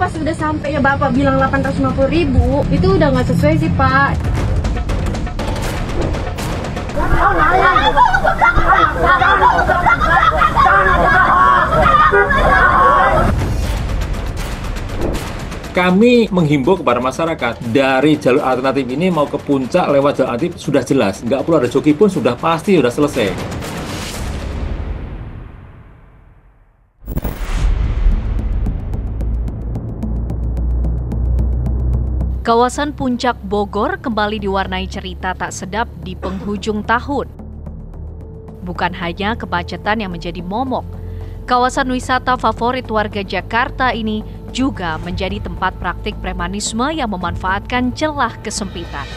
pas udah sampai ya Bapak bilang 850.000, itu udah nggak sesuai sih Pak. Kami menghimbau kepada masyarakat dari jalur alternatif ini mau ke puncak lewat jalur alternatif sudah jelas, nggak perlu ada joki pun sudah pasti sudah selesai. Kawasan Puncak Bogor kembali diwarnai cerita tak sedap di penghujung tahun. Bukan hanya kemacetan yang menjadi momok, kawasan wisata favorit warga Jakarta ini juga menjadi tempat praktik premanisme yang memanfaatkan celah kesempitan.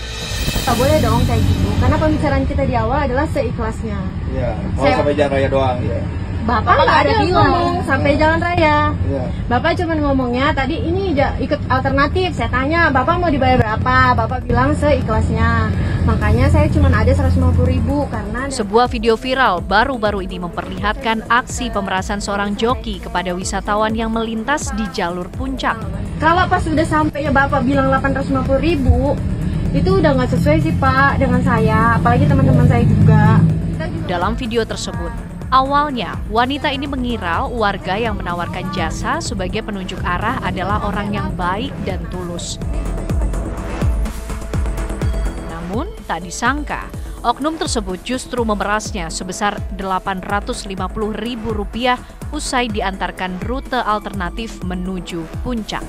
Tak boleh dong kayak gitu, karena pembicaraan kita di awal adalah seikhlasnya. Iya, sampai jalan raya doang ya. Bapak nggak ada ngomong sampai jalan raya. Iya. Bapak cuma ngomongnya tadi ini ikut alternatif. Saya tanya, Bapak mau dibayar berapa? Bapak bilang seikhlasnya. Makanya saya cuma ada 150.000 karena... Sebuah video viral baru-baru ini memperlihatkan aksi pemerasan seorang joki kepada wisatawan yang melintas di jalur puncak. Kalau pas udah sampai ya Bapak bilang 850.000, itu udah nggak sesuai sih Pak dengan saya. Apalagi teman-teman saya juga. Dalam video tersebut, awalnya, wanita ini mengira warga yang menawarkan jasa sebagai penunjuk arah adalah orang yang baik dan tulus. Namun, tak disangka, oknum tersebut justru memerasnya sebesar Rp850.000 usai diantarkan rute alternatif menuju puncak.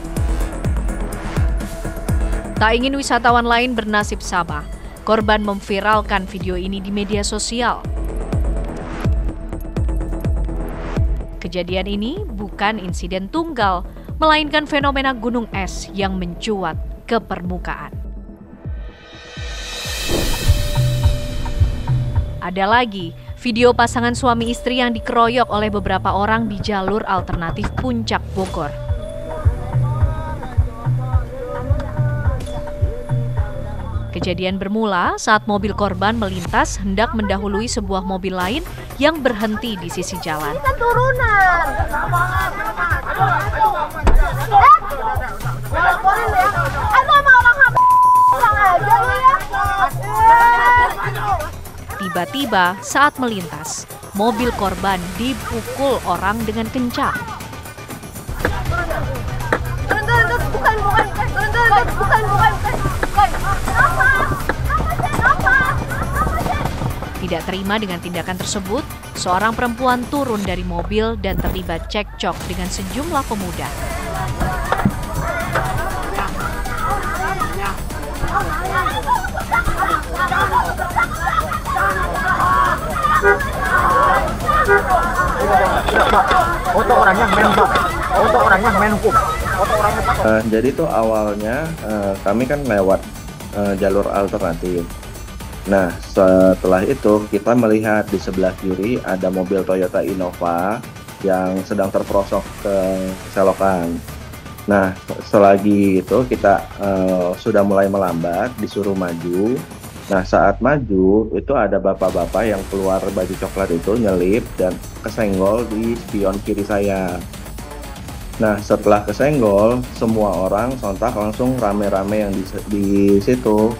Tak ingin wisatawan lain bernasib sama, korban memviralkan video ini di media sosial. Kejadian ini bukan insiden tunggal, melainkan fenomena gunung es yang mencuat ke permukaan. Ada lagi video pasangan suami istri yang dikeroyok oleh beberapa orang di jalur alternatif Puncak Bogor. Kejadian bermula saat mobil korban melintas hendak mendahului sebuah mobil lain yang berhenti di sisi jalan. Ini kan turunan. Tiba-tiba saat melintas, mobil korban dipukul orang dengan kencang. Tidak terima dengan tindakan tersebut, seorang perempuan turun dari mobil dan terlibat cekcok dengan sejumlah pemuda. Jadi itu awalnya kami kan lewat jalur alternatif. Nah, setelah itu kita melihat di sebelah kiri ada mobil Toyota Innova yang sedang terperosok ke selokan. Nah, selagi itu kita sudah mulai melambat, disuruh maju. Nah, saat maju itu ada bapak-bapak yang keluar baju coklat itu nyelip dan kesenggol di spion kiri saya. Nah, setelah kesenggol, semua orang sontak langsung rame-rame yang di situ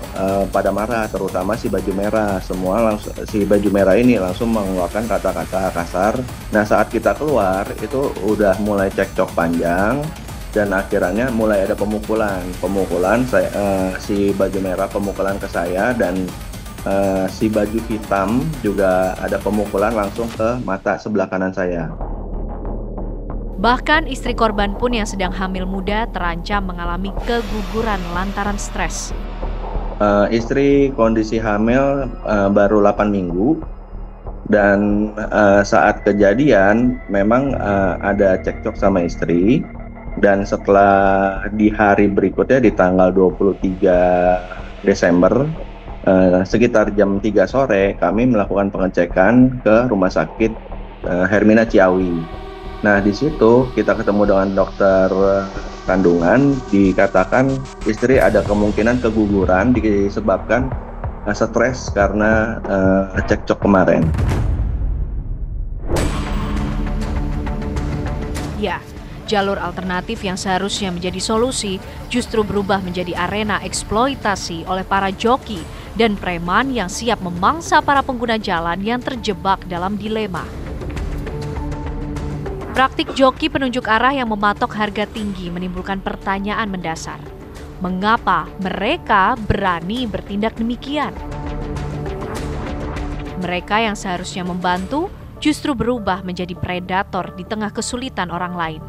pada marah, terutama si baju merah. Si baju merah ini langsung mengeluarkan kata-kata kasar. Nah, saat kita keluar itu udah mulai cekcok panjang dan akhirnya mulai ada pemukulan. Si baju merah pemukulan ke saya dan si baju hitam juga ada pemukulan langsung ke mata sebelah kanan saya. Bahkan istri korban pun yang sedang hamil muda terancam mengalami keguguran lantaran stres. Istri kondisi hamil baru 8 minggu dan saat kejadian memang ada cekcok sama istri, dan setelah di hari berikutnya di tanggal 23 Desember sekitar jam 3 sore kami melakukan pengecekan ke Rumah Sakit Hermina Ciawi. Nah, di situ kita ketemu dengan dokter kandungan, dikatakan istri ada kemungkinan keguguran disebabkan stres karena cekcok kemarin. Ya, Jalur alternatif yang seharusnya menjadi solusi justru berubah menjadi arena eksploitasi oleh para joki dan preman yang siap memangsa para pengguna jalan yang terjebak dalam dilema. Praktik joki penunjuk arah yang mematok harga tinggi menimbulkan pertanyaan mendasar. Mengapa mereka berani bertindak demikian? Mereka yang seharusnya membantu justru berubah menjadi predator di tengah kesulitan orang lain.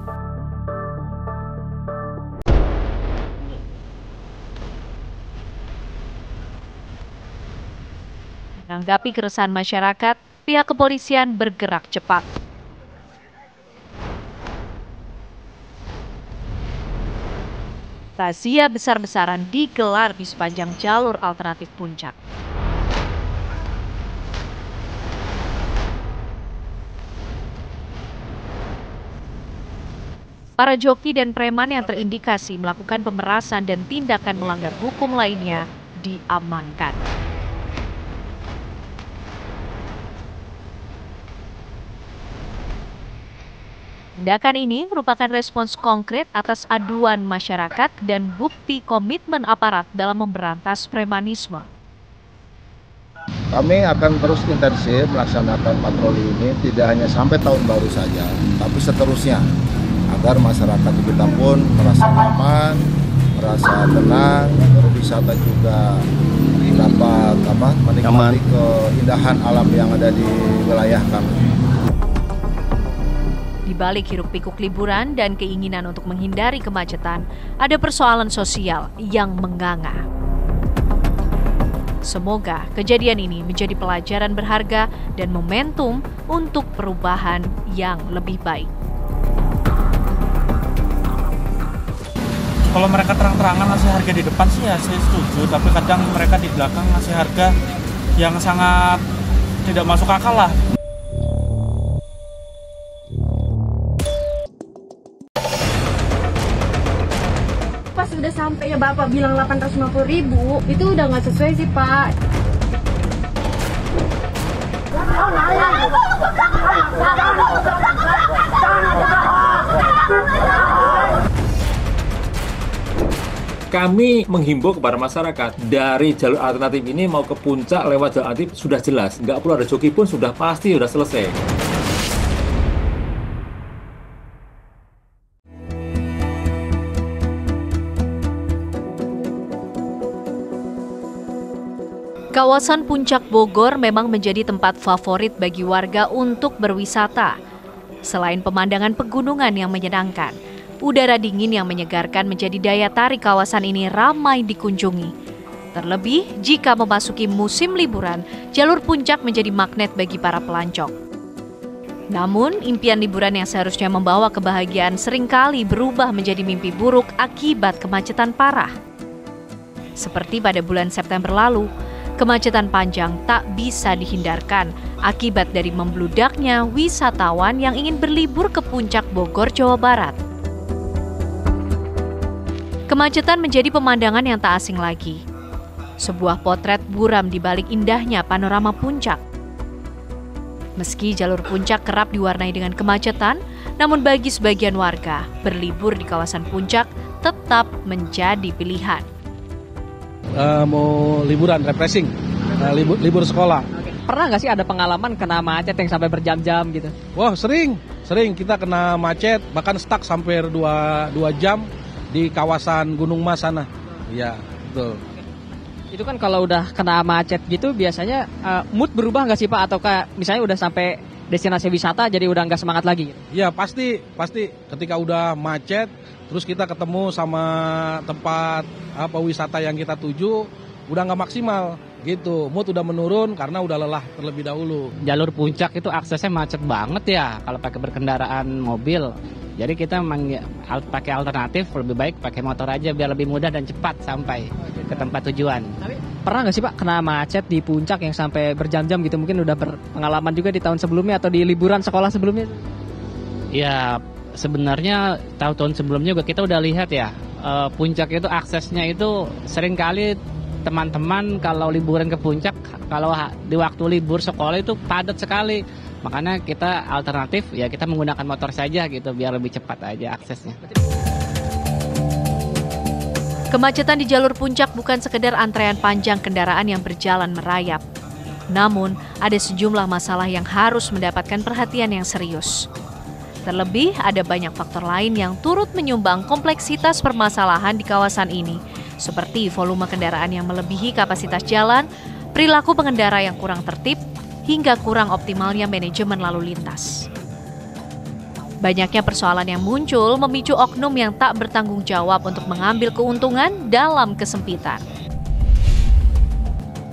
Menanggapi keresahan masyarakat, pihak kepolisian bergerak cepat. Razia besar-besaran digelar di sepanjang jalur alternatif Puncak. Para joki dan preman yang terindikasi melakukan pemerasan dan tindakan melanggar hukum lainnya diamankan. Tindakan ini merupakan respons konkret atas aduan masyarakat dan bukti komitmen aparat dalam memberantas premanisme. Kami akan terus intensif melaksanakan patroli ini tidak hanya sampai tahun baru saja, tapi seterusnya agar masyarakat kita pun merasa aman, merasa tenang, berwisata juga dapat menikmati keindahan alam yang ada di wilayah kami. Di balik hiruk-pikuk liburan dan keinginan untuk menghindari kemacetan, ada persoalan sosial yang menganga. Semoga kejadian ini menjadi pelajaran berharga dan momentum untuk perubahan yang lebih baik. Kalau mereka terang-terangan ngasih harga di depan sih ya saya setuju, tapi kadang mereka di belakang ngasih harga yang sangat tidak masuk akal lah. Pas udah sampai ya Bapak bilang 850.000, itu udah nggak sesuai sih Pak. Kami menghimbau kepada masyarakat dari jalur alternatif ini mau ke puncak lewat jalur alternatif sudah jelas, nggak perlu ada joki pun sudah pasti sudah selesai. Kawasan Puncak Bogor memang menjadi tempat favorit bagi warga untuk berwisata. Selain pemandangan pegunungan yang menyenangkan, udara dingin yang menyegarkan menjadi daya tarik kawasan ini ramai dikunjungi. Terlebih jika memasuki musim liburan, jalur puncak menjadi magnet bagi para pelancong. Namun, impian liburan yang seharusnya membawa kebahagiaan seringkali berubah menjadi mimpi buruk akibat kemacetan parah. Seperti pada bulan September lalu, kemacetan panjang tak bisa dihindarkan akibat dari membludaknya wisatawan yang ingin berlibur ke Puncak Bogor, Jawa Barat. Kemacetan menjadi pemandangan yang tak asing lagi. Sebuah potret buram di balik indahnya panorama puncak. Meski jalur puncak kerap diwarnai dengan kemacetan, namun bagi sebagian warga, berlibur di kawasan puncak tetap menjadi pilihan. Mau liburan, refreshing, libur sekolah. Pernah nggak sih ada pengalaman kena macet yang sampai berjam-jam gitu? Wah, sering kita kena macet, bahkan stuck sampai 2 jam di kawasan Gunung Mas sana. Iya, betul. Itu kan kalau udah kena macet gitu biasanya mood berubah nggak sih Pak? Atau misalnya udah sampai destinasi wisata jadi udah nggak semangat lagi? Iya, pasti ketika udah macet terus kita ketemu sama tempat wisata yang kita tuju udah nggak maksimal gitu, mood udah menurun karena udah lelah terlebih dahulu. Jalur puncak itu aksesnya macet banget ya kalau pakai berkendaraan mobil. Jadi kita memang pakai alternatif, lebih baik pakai motor aja biar lebih mudah dan cepat sampai ke tempat tujuan. Tapi pernah nggak sih Pak kena macet di puncak yang sampai berjam-jam gitu? Mungkin udah berpengalaman juga di tahun sebelumnya atau di liburan sekolah sebelumnya? Ya sebenarnya tahun sebelumnya juga kita udah lihat ya, puncak itu aksesnya itu sering kali teman-teman kalau liburan ke puncak, kalau di waktu libur sekolah itu padat sekali. Makanya kita alternatif ya kita menggunakan motor saja gitu biar lebih cepat aja aksesnya. Kemacetan di jalur puncak bukan sekedar antrean panjang kendaraan yang berjalan merayap. Namun, ada sejumlah masalah yang harus mendapatkan perhatian yang serius. Terlebih, ada banyak faktor lain yang turut menyumbang kompleksitas permasalahan di kawasan ini, seperti volume kendaraan yang melebihi kapasitas jalan, perilaku pengendara yang kurang tertib, hingga kurang optimalnya manajemen lalu lintas. Banyaknya persoalan yang muncul memicu oknum yang tak bertanggung jawab untuk mengambil keuntungan dalam kesempitan.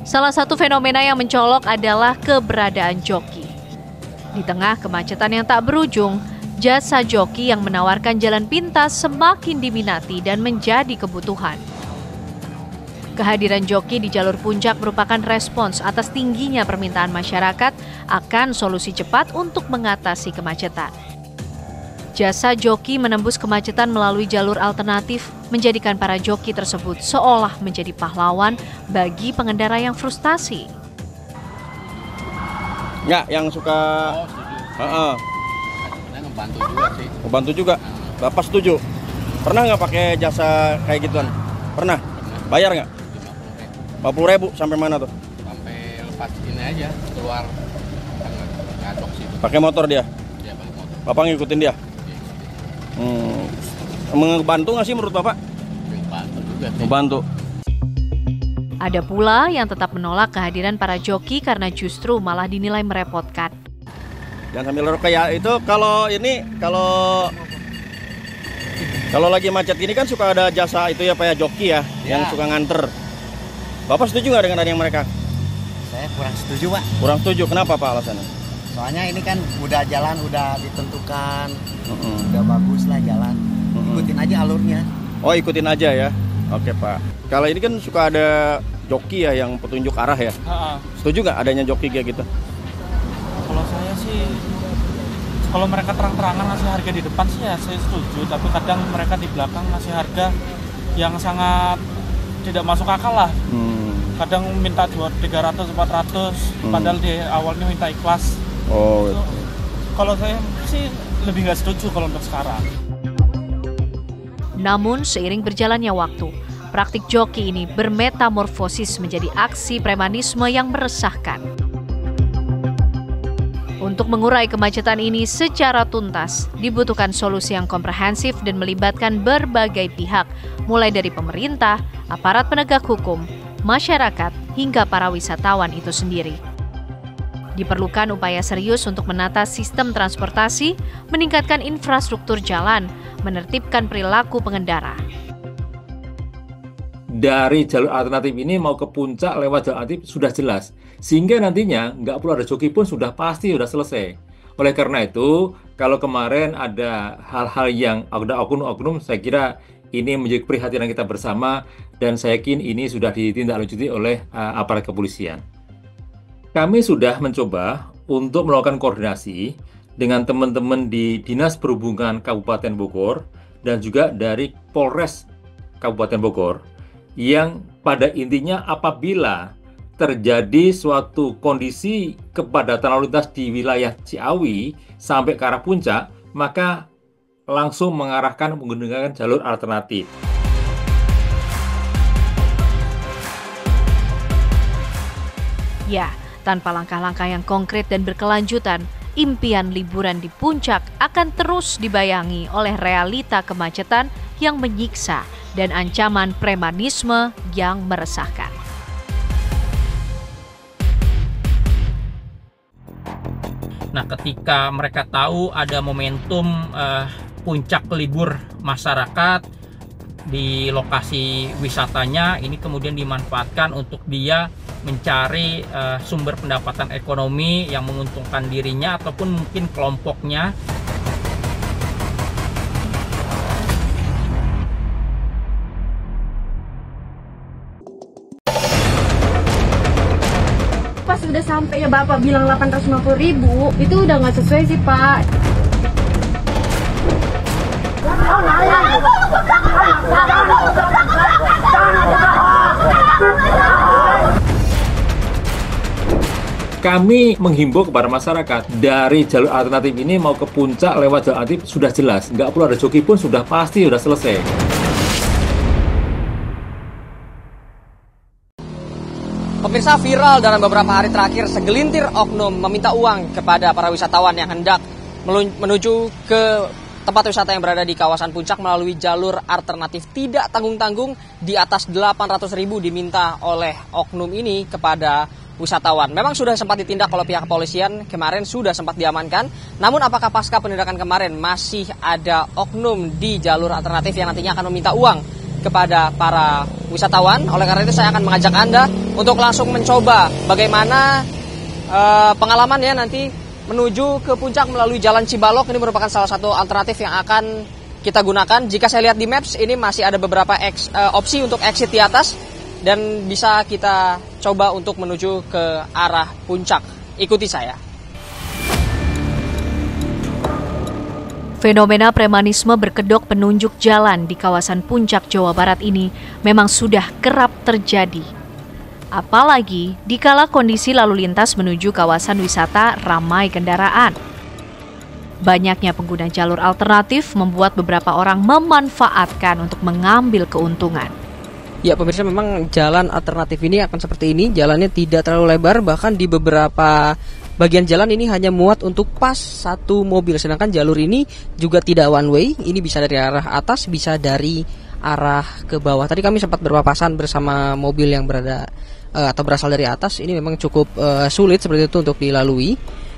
Salah satu fenomena yang mencolok adalah keberadaan joki. Di tengah kemacetan yang tak berujung, jasa joki yang menawarkan jalan pintas semakin diminati dan menjadi kebutuhan. Kehadiran joki di jalur puncak merupakan respons atas tingginya permintaan masyarakat akan solusi cepat untuk mengatasi kemacetan. Jasa joki menembus kemacetan melalui jalur alternatif menjadikan para joki tersebut seolah menjadi pahlawan bagi pengendara yang frustasi. Nggak, yang suka Ngebantu juga sih. membantu juga. Bapak setuju? Pernah nggak pakai jasa kayak gituan? Pernah? Bayar nggak? 50.000 sampai mana tuh? Sampai lepas ini aja keluar ngadok situ. Pakai motor dia? Dia pakai motor. Bapak ngikutin dia? Membantu nggak sih menurut Bapak? Membantu juga sih. Membantu. Ada pula yang tetap menolak kehadiran para joki karena justru malah dinilai merepotkan. Jangan sambil rokok ya. Itu kalau lagi macet gini kan suka ada jasa itu ya Pak ya, joki ya, yang suka nganter. Bapak setuju nggak dengan adanya mereka? Saya kurang setuju, Pak. Kurang setuju. Kenapa Pak alasannya? Soalnya ini kan udah jalan, udah ditentukan, udah bagus lah jalan. Ikutin aja alurnya. Oh, ikutin aja ya. Oke Pak. Kalau ini kan suka ada joki ya yang petunjuk arah ya. Setuju nggak adanya joki kayak gitu? Kalau saya sih, kalau mereka terang-terangan ngasih harga di depan sih ya saya setuju. Tapi kadang mereka di belakang ngasih harga yang sangat tidak masuk akal lah. Kadang minta 300, 400, padahal di awalnya minta ikhlas. Oh. Kalau saya sih lebih nggak setuju kalau untuk sekarang. Namun seiring berjalannya waktu, praktik joki ini bermetamorfosis menjadi aksi premanisme yang meresahkan. Untuk mengurai kemacetan ini secara tuntas, dibutuhkan solusi yang komprehensif dan melibatkan berbagai pihak, mulai dari pemerintah, aparat penegak hukum, masyarakat, hingga para wisatawan itu sendiri. Diperlukan upaya serius untuk menata sistem transportasi, meningkatkan infrastruktur jalan, menertibkan perilaku pengendara. Dari jalur alternatif ini mau ke puncak lewat jalur alternatif sudah jelas. Sehingga nantinya nggak perlu ada joki pun sudah pasti sudah selesai. Oleh karena itu, kalau kemarin ada hal-hal yang ada oknum-oknum, saya kira ini menjadi perhatian kita bersama dan saya yakin ini sudah ditindaklanjuti oleh aparat kepolisian. Kami sudah mencoba untuk melakukan koordinasi dengan teman-teman di Dinas Perhubungan Kabupaten Bogor dan juga dari Polres Kabupaten Bogor yang pada intinya apabila terjadi suatu kondisi kepadatan lalu lintas di wilayah Ciawi sampai ke arah puncak, maka langsung mengarahkan menggunakan jalur alternatif. Ya, tanpa langkah-langkah yang konkret dan berkelanjutan, impian liburan di puncak akan terus dibayangi oleh realita kemacetan yang menyiksa dan ancaman premanisme yang meresahkan. Nah, ketika mereka tahu ada momentum puncak libur masyarakat di lokasi wisatanya, ini kemudian dimanfaatkan untuk dia mencari sumber pendapatan ekonomi yang menguntungkan dirinya ataupun mungkin kelompoknya. Pas udah sampai ya Bapak bilang 850.000, itu udah nggak sesuai sih Pak. kami menghimbau kepada masyarakat dari jalur alternatif ini mau ke puncak lewat jalur alternatif sudah jelas, nggak perlu ada joki pun sudah pasti sudah selesai. Pemirsa, viral dalam beberapa hari terakhir segelintir oknum meminta uang kepada para wisatawan yang hendak menuju ke tempat wisata yang berada di kawasan puncak melalui jalur alternatif tidak tanggung-tanggung di atas 800.000 diminta oleh oknum ini kepada wisatawan. Memang sudah sempat ditindak oleh pihak kepolisian, kemarin sudah sempat diamankan. Namun apakah pasca penindakan kemarin masih ada oknum di jalur alternatif yang nantinya akan meminta uang kepada para wisatawan? Oleh karena itu saya akan mengajak Anda untuk langsung mencoba bagaimana pengalamannya nanti menuju ke puncak melalui Jalan Cibalok. Ini merupakan salah satu alternatif yang akan kita gunakan. Jika saya lihat di Maps, ini masih ada beberapa opsi untuk exit di atas dan bisa kita coba untuk menuju ke arah puncak. Ikuti saya. Fenomena premanisme berkedok penunjuk jalan di kawasan puncak Jawa Barat ini memang sudah kerap terjadi. Apalagi dikala kondisi lalu lintas menuju kawasan wisata ramai kendaraan. Banyaknya pengguna jalur alternatif membuat beberapa orang memanfaatkan untuk mengambil keuntungan. Ya pemirsa, memang jalan alternatif ini akan seperti ini. Jalannya tidak terlalu lebar, bahkan di beberapa bagian jalan ini hanya muat untuk pas satu mobil. Sedangkan jalur ini juga tidak one way, ini bisa dari arah atas, bisa dari arah ke bawah. Tadi kami sempat berpapasan bersama mobil yang berada atau berasal dari atas. Ini memang cukup sulit seperti itu untuk dilalui.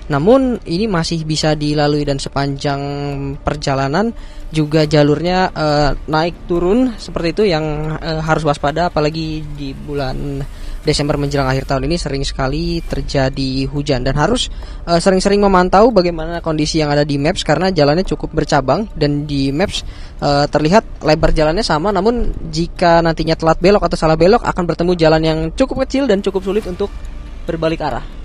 Namun ini masih bisa dilalui dan sepanjang perjalanan juga jalurnya naik turun seperti itu yang harus waspada, apalagi di bulan Desember menjelang akhir tahun ini sering sekali terjadi hujan dan harus sering-sering memantau bagaimana kondisi yang ada di Maps karena jalannya cukup bercabang dan di Maps terlihat lebar jalannya sama, namun jika nantinya telat belok atau salah belok akan bertemu jalan yang cukup kecil dan cukup sulit untuk berbalik arah.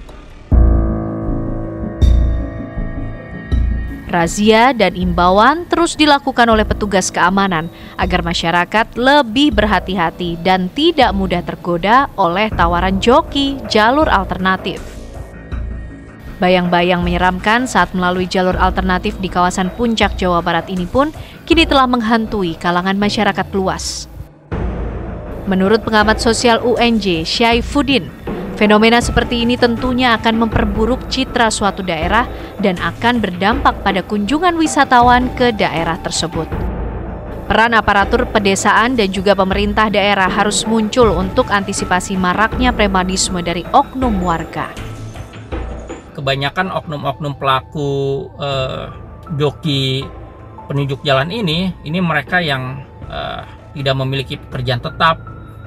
Razia dan imbauan terus dilakukan oleh petugas keamanan agar masyarakat lebih berhati-hati dan tidak mudah tergoda oleh tawaran joki jalur alternatif. Bayang-bayang menyeramkan saat melalui jalur alternatif di kawasan puncak Jawa Barat ini pun kini telah menghantui kalangan masyarakat luas. Menurut pengamat sosial UNJ, Syaifuddin, fenomena seperti ini tentunya akan memperburuk citra suatu daerah dan akan berdampak pada kunjungan wisatawan ke daerah tersebut. Peran aparatur pedesaan dan juga pemerintah daerah harus muncul untuk antisipasi maraknya premanisme dari oknum warga. Kebanyakan oknum-oknum pelaku joki penunjuk jalan ini mereka yang tidak memiliki pekerjaan tetap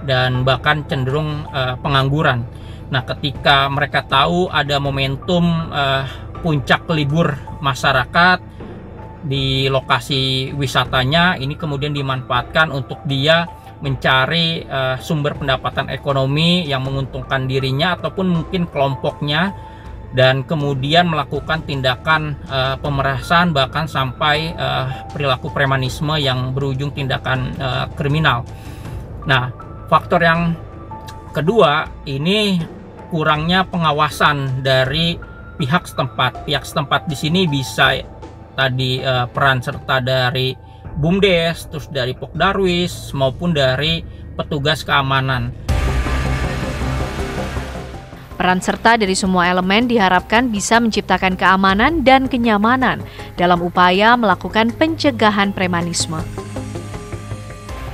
dan bahkan cenderung pengangguran. Nah, ketika mereka tahu ada momentum puncak libur masyarakat di lokasi wisatanya, ini kemudian dimanfaatkan untuk dia mencari sumber pendapatan ekonomi yang menguntungkan dirinya ataupun mungkin kelompoknya, dan kemudian melakukan tindakan pemerasan bahkan sampai perilaku premanisme yang berujung tindakan kriminal. Nah, faktor yang kedua ini kurangnya pengawasan dari pihak setempat. Pihak setempat di sini bisa tadi peran serta dari BUMDes, terus dari Pokdarwis maupun dari petugas keamanan. Peran serta dari semua elemen diharapkan bisa menciptakan keamanan dan kenyamanan dalam upaya melakukan pencegahan premanisme.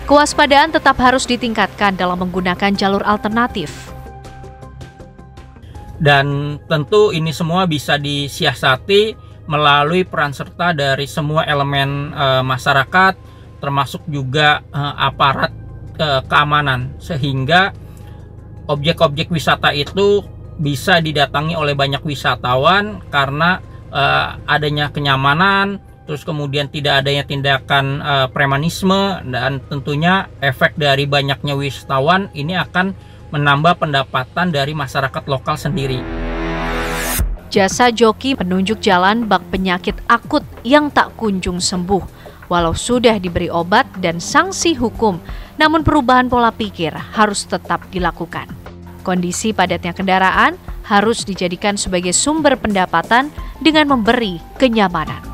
Kewaspadaan tetap harus ditingkatkan dalam menggunakan jalur alternatif. Dan tentu ini semua bisa disiasati melalui peran serta dari semua elemen masyarakat, termasuk juga aparat keamanan, sehingga objek-objek wisata itu bisa didatangi oleh banyak wisatawan karena adanya kenyamanan, terus kemudian tidak adanya tindakan premanisme, dan tentunya efek dari banyaknya wisatawan ini akan menambah pendapatan dari masyarakat lokal sendiri. Jasa joki penunjuk jalan bak penyakit akut yang tak kunjung sembuh. Walau sudah diberi obat dan sanksi hukum, namun perubahan pola pikir harus tetap dilakukan. Kondisi padatnya kendaraan harus dijadikan sebagai sumber pendapatan dengan memberi kenyamanan.